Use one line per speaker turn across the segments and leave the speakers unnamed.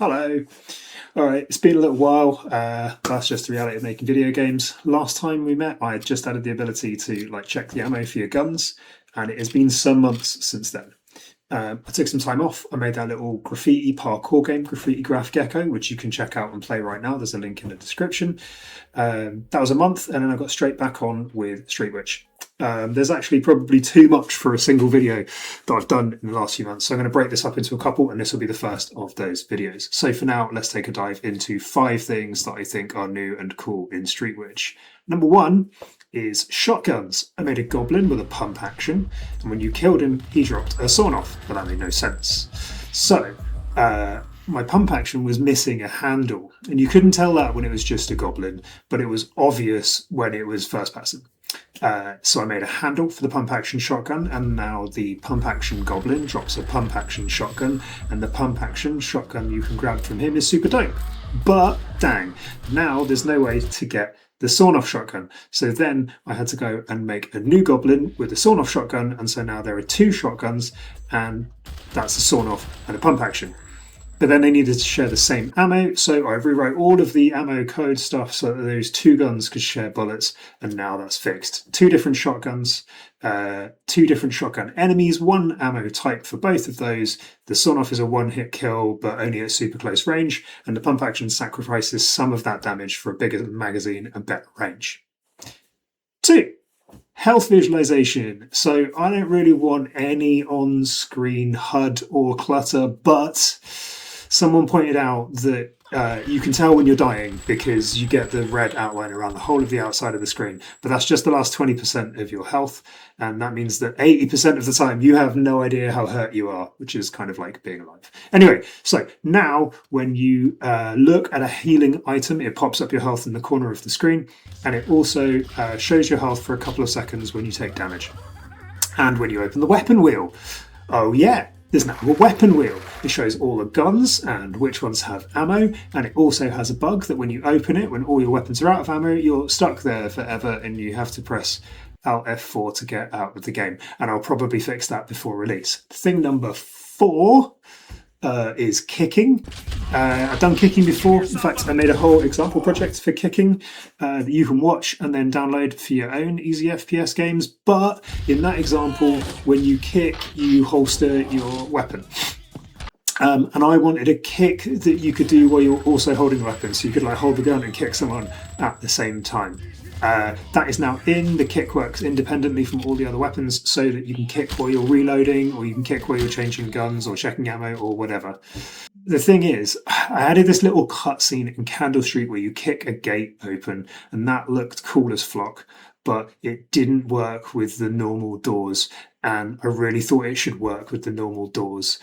Hello. All right, it's been a little while. That's just the reality of making video games. Last time we met, I had just added the ability to check the ammo for your guns, and it has been some months since then. I took some time off. I made that little graffiti parkour game, Graffiti Graff Gecko, which you can check out and play right now. There's a link in the description. That was a month, and then I got straight back on with Street Witch. There's actually probably too much for a single video that I've done in the last few months. So I'm going to break this up into a couple, and this will be the first of those videos. So for now, let's take a dive into 5 things that I think are new and cool in Street Witch. Number 1 is shotguns. I made a goblin with a pump action, and when you killed him, he dropped a sawn off, but that made no sense. So my pump action was missing a handle, and you couldn't tell that when it was just a goblin, but it was obvious when it was first person. So I made a handle for the pump action shotgun, and now the pump action goblin drops a pump action shotgun, and the pump action shotgun you can grab from him is super dope. But dang, now there's no way to get the sawn off shotgun. So then I had to go and make a new goblin with a sawn off shotgun, and so now there are 2 shotguns, and that's a sawn off and a pump action. But then they needed to share the same ammo, so I rewrote all of the ammo code stuff so that those 2 guns could share bullets, and now that's fixed. 2 different shotguns, 2 different shotgun enemies, 1 ammo type for both of those. The sawn-off is a 1-hit kill, but only at super close range, and the pump action sacrifices some of that damage for a bigger magazine and better range. 2. Health visualization. So I don't really want any on-screen HUD or clutter, but someone pointed out that you can tell when you're dying because you get the red outline around the whole of the outside of the screen, but that's just the last 20% of your health, and that means that 80% of the time you have no idea how hurt you are, which is kind of like being alive. Anyway, so now when you look at a healing item, it pops up your health in the corner of the screen, and it also shows your health for a couple of seconds when you take damage. And when you open the weapon wheel, oh yeah, there's now a weapon wheel. It shows all the guns and which ones have ammo, and it also has a bug that when you open it, when all your weapons are out of ammo, you're stuck there forever and you have to press Alt F4 to get out of the game. And I'll probably fix that before release. Thing number 4 is kicking. I've done kicking before. In fact, I made a whole example project for kicking that you can watch and then download for your own easy FPS games. But in that example, when you kick, you holster your weapon. And I wanted a kick that you could do while you're also holding the weapon, so you could hold the gun and kick someone at the same time. That is now in. The kick works independently from all the other weapons, so that you can kick while you're reloading, or you can kick while you're changing guns or checking ammo or whatever. The thing is, I added this little cutscene in Candle Street where you kick a gate open, and that looked cool as flock, but it didn't work with the normal doors, and I really thought it should work with the normal doors.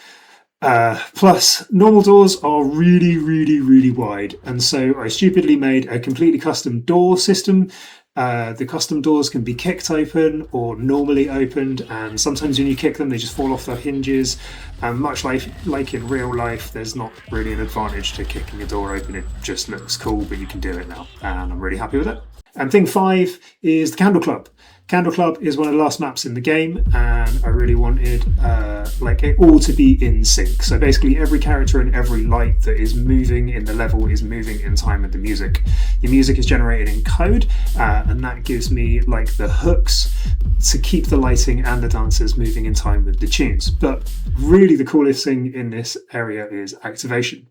Plus, normal doors are really wide, and so I stupidly made a completely custom door system. The custom doors can be kicked open or normally opened, and sometimes when you kick them they just fall off their hinges, and much like in real life, there's not really an advantage to kicking a door open. It just looks cool, but you can do it now, and I'm really happy with it. And thing 5 is the Candle Club. Candle Club is one of the last maps in the game, and I really wanted it all to be in sync. So basically every character and every light that is moving in the level is moving in time with the music. The music is generated in code, and that gives me the hooks to keep the lighting and the dancers moving in time with the tunes. But really the coolest thing in this area is activation.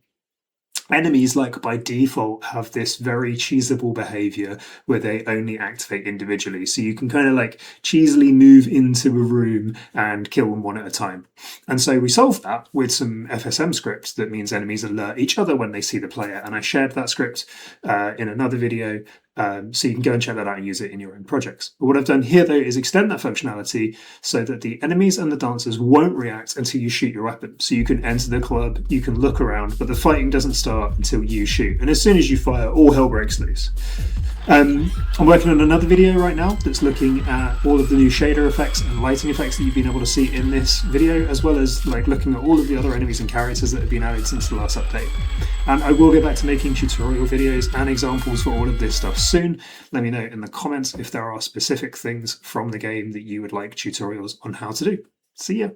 Enemies, by default, have this very cheesable behavior where they only activate individually. So you can kind of cheesily move into a room and kill them one at a time. And so we solved that with some FSM scripts that means enemies alert each other when they see the player. And I shared that script in another video, so you can go and check that out and use it in your own projects. But what I've done here, though, is extend that functionality so that the enemies and the dancers won't react until you shoot your weapon. So you can enter the club, you can look around, but the fighting doesn't start until you shoot. And as soon as you fire, all hell breaks loose. I'm working on another video right now that's looking at all of the new shader effects and lighting effects that you've been able to see in this video, as well as looking at all of the other enemies and characters that have been added since the last update. And I will get back to making tutorial videos and examples for all of this stuff soon. Let me know in the comments if there are specific things from the game that you would like tutorials on how to do. See ya!